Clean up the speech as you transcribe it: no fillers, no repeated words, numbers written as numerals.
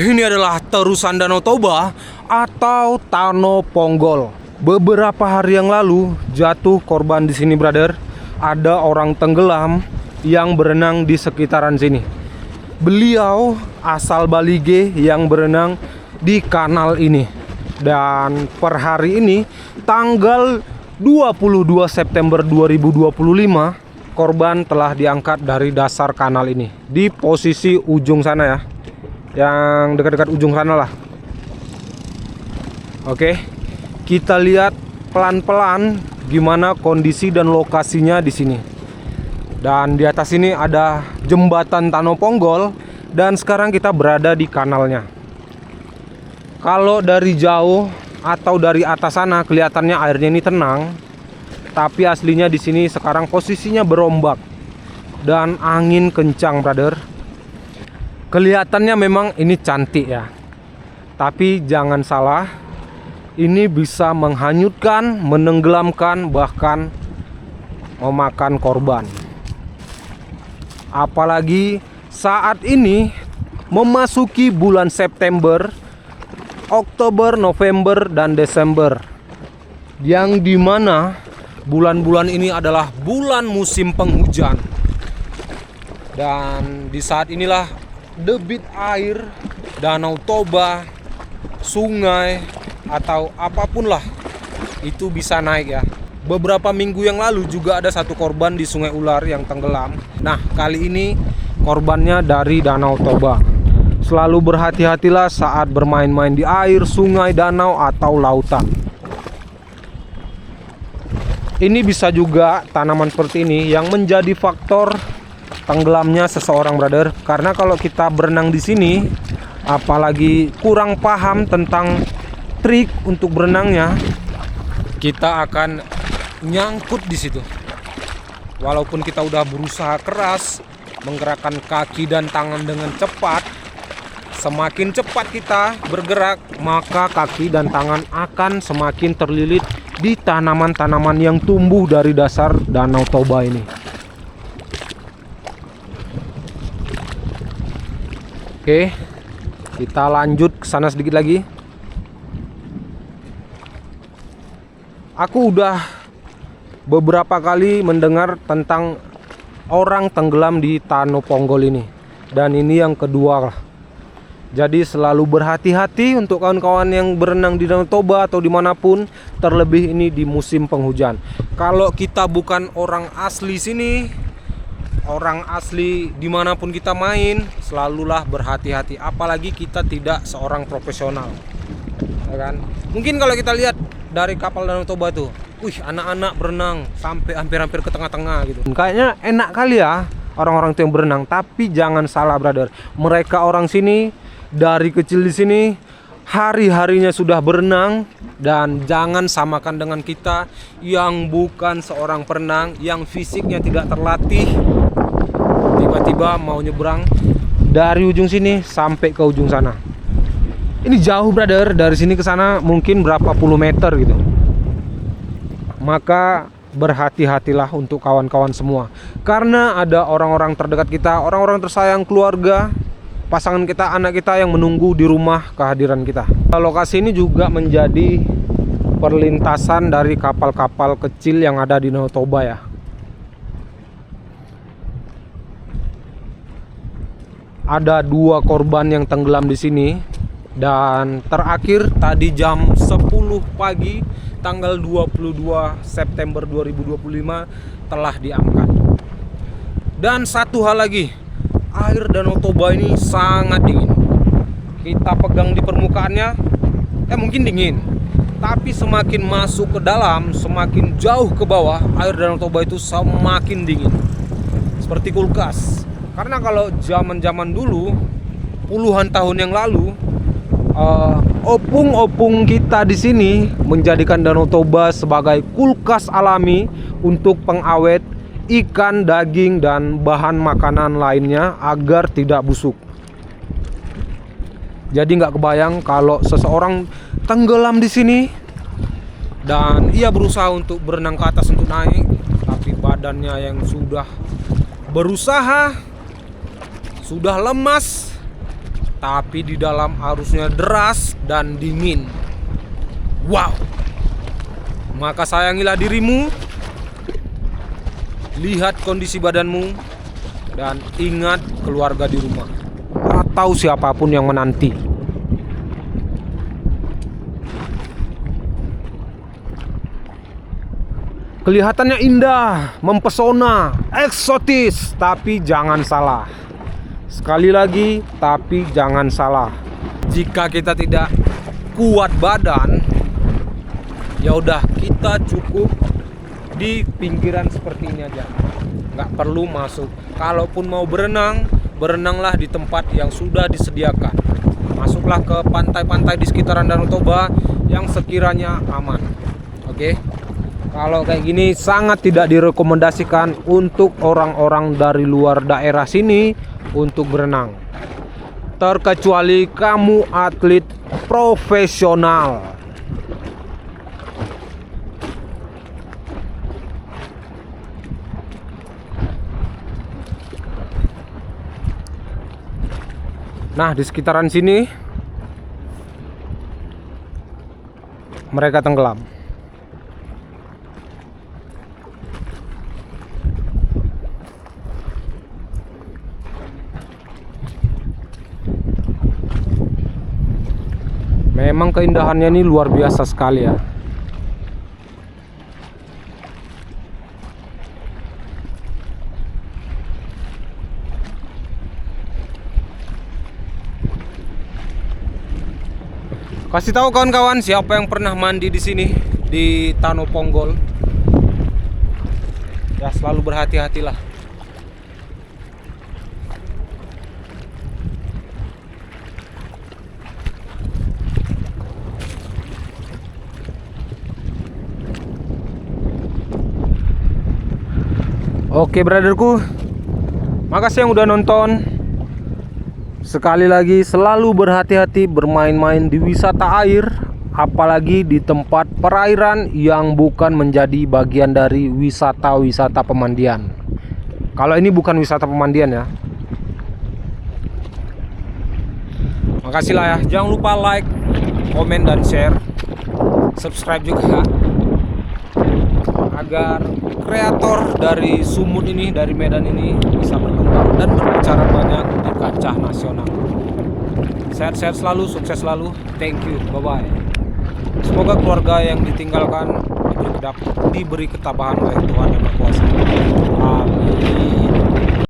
Ini adalah terusan Danau Toba atau Tano Ponggol. Beberapa hari yang lalu jatuh korban di sini, brother. Ada orang tenggelam yang berenang di sekitaran sini. Beliau asal Balige yang berenang di kanal ini. Dan per hari ini tanggal 22 September 2025, korban telah diangkat dari dasar kanal ini di posisi ujung sana ya. Yang dekat-dekat ujung sana lah. Oke, kita lihat pelan-pelan gimana kondisi dan lokasinya di sini. Dan di atas ini ada jembatan Tano Ponggol dan sekarang kita berada di kanalnya. Kalau dari jauh atau dari atas sana kelihatannya airnya ini tenang, tapi aslinya di sini sekarang posisinya berombak dan angin kencang, brother. Kelihatannya memang ini cantik ya, tapi jangan salah, ini bisa menghanyutkan, menenggelamkan, bahkan memakan korban. Apalagi saat ini memasuki bulan September, Oktober, November, dan Desember, yang dimana bulan-bulan ini adalah bulan musim penghujan. Dan di saat inilah debit air Danau Toba, sungai, atau apapun lah itu bisa naik ya. Beberapa minggu yang lalu juga ada satu korban di Sungai Ular yang tenggelam. Nah, kali ini korbannya dari Danau Toba. Selalu berhati-hatilah saat bermain-main di air, sungai, danau, atau lautan. Ini bisa juga tanaman seperti ini yang menjadi faktor tenggelamnya seseorang, brother. Karena kalau kita berenang di sini, apalagi kurang paham tentang trik untuk berenangnya, kita akan nyangkut di situ. Walaupun kita udah berusaha keras menggerakkan kaki dan tangan dengan cepat, semakin cepat kita bergerak, maka kaki dan tangan akan semakin terlilit di tanaman-tanaman yang tumbuh dari dasar Danau Toba ini. Oke, kita lanjut ke sana sedikit lagi. Aku udah beberapa kali mendengar tentang orang tenggelam di Tano Ponggol ini, dan ini yang kedua lah. Jadi selalu berhati-hati untuk kawan-kawan yang berenang di Danau Toba atau dimanapun, terlebih ini di musim penghujan. Kalau kita bukan orang asli sini, orang asli dimanapun kita main, selalulah berhati-hati. Apalagi kita tidak seorang profesional, ya kan? Mungkin kalau kita lihat dari kapal Danau Toba tuh, anak-anak berenang sampai hampir-hampir ke tengah-tengah gitu. Kayaknya enak kali ya orang-orang itu yang berenang. Tapi jangan salah, brother. Mereka orang sini dari kecil di sini, hari-harinya sudah berenang. Dan jangan samakan dengan kita yang bukan seorang perenang, yang fisiknya tidak terlatih, tiba-tiba mau nyebrang dari ujung sini sampai ke ujung sana. Ini jauh, brother. Dari sini ke sana mungkin berapa puluh meter gitu. Maka berhati-hatilah untuk kawan-kawan semua. Karena ada orang-orang terdekat kita, orang-orang tersayang, keluarga, pasangan kita, anak kita yang menunggu di rumah kehadiran kita. Lokasi ini juga menjadi perlintasan dari kapal-kapal kecil yang ada di Danau Toba ya. Ada 2 korban yang tenggelam di sini. Dan terakhir tadi jam 10 pagi tanggal 22 September 2025 telah diangkat. Dan satu hal lagi, air Danau Toba ini sangat dingin. Kita pegang di permukaannya, mungkin dingin. Tapi semakin masuk ke dalam, semakin jauh ke bawah, air Danau Toba itu semakin dingin. Seperti kulkas. Karena kalau zaman-zaman dulu, puluhan tahun yang lalu, opung-opung kita di sini menjadikan Danau Toba sebagai kulkas alami untuk pengawet ikan, daging, dan bahan makanan lainnya agar tidak busuk. Jadi nggak kebayang kalau seseorang tenggelam di sini dan ia berusaha untuk berenang ke atas untuk naik, tapi badannya yang sudah berusaha, sudah lemas, tapi di dalam arusnya deras dan dingin. Wow. Maka sayangilah dirimu, lihat kondisi badanmu, dan ingat keluarga di rumah atau siapapun yang menanti. Kelihatannya indah, mempesona, eksotis, tapi jangan salah. Sekali lagi, tapi jangan salah. Jika kita tidak kuat badan, ya udah, kita cukup di pinggiran seperti ini aja. Nggak perlu masuk. Kalaupun mau berenang, berenanglah di tempat yang sudah disediakan. Masuklah ke pantai-pantai di sekitaran Danau Toba yang sekiranya aman. Oke? Kalau kayak gini sangat tidak direkomendasikan untuk orang-orang dari luar daerah sini untuk berenang. Terkecuali kamu atlet profesional. Nah, di sekitaran sini mereka tenggelam. Memang keindahannya ini luar biasa sekali ya. Kasih tahu kawan-kawan siapa yang pernah mandi di sini di Tano Ponggol. Ya selalu berhati-hatilah. Oke brotherku, makasih yang udah nonton. Sekali lagi selalu berhati-hati bermain-main di wisata air, apalagi di tempat perairan yang bukan menjadi bagian dari wisata-wisata pemandian. Kalau ini bukan wisata pemandian ya. Makasih lah ya. Jangan lupa like, komen dan share. Subscribe juga agar kreator dari Sumut ini, dari Medan ini bisa berkembang dan berbicara banyak di kancah nasional. Sehat-sehat selalu, sukses selalu. Thank you, bye-bye. Semoga keluarga yang ditinggalkan diberi ketabahan oleh Tuhan Yang Maha Kuasa. Amin.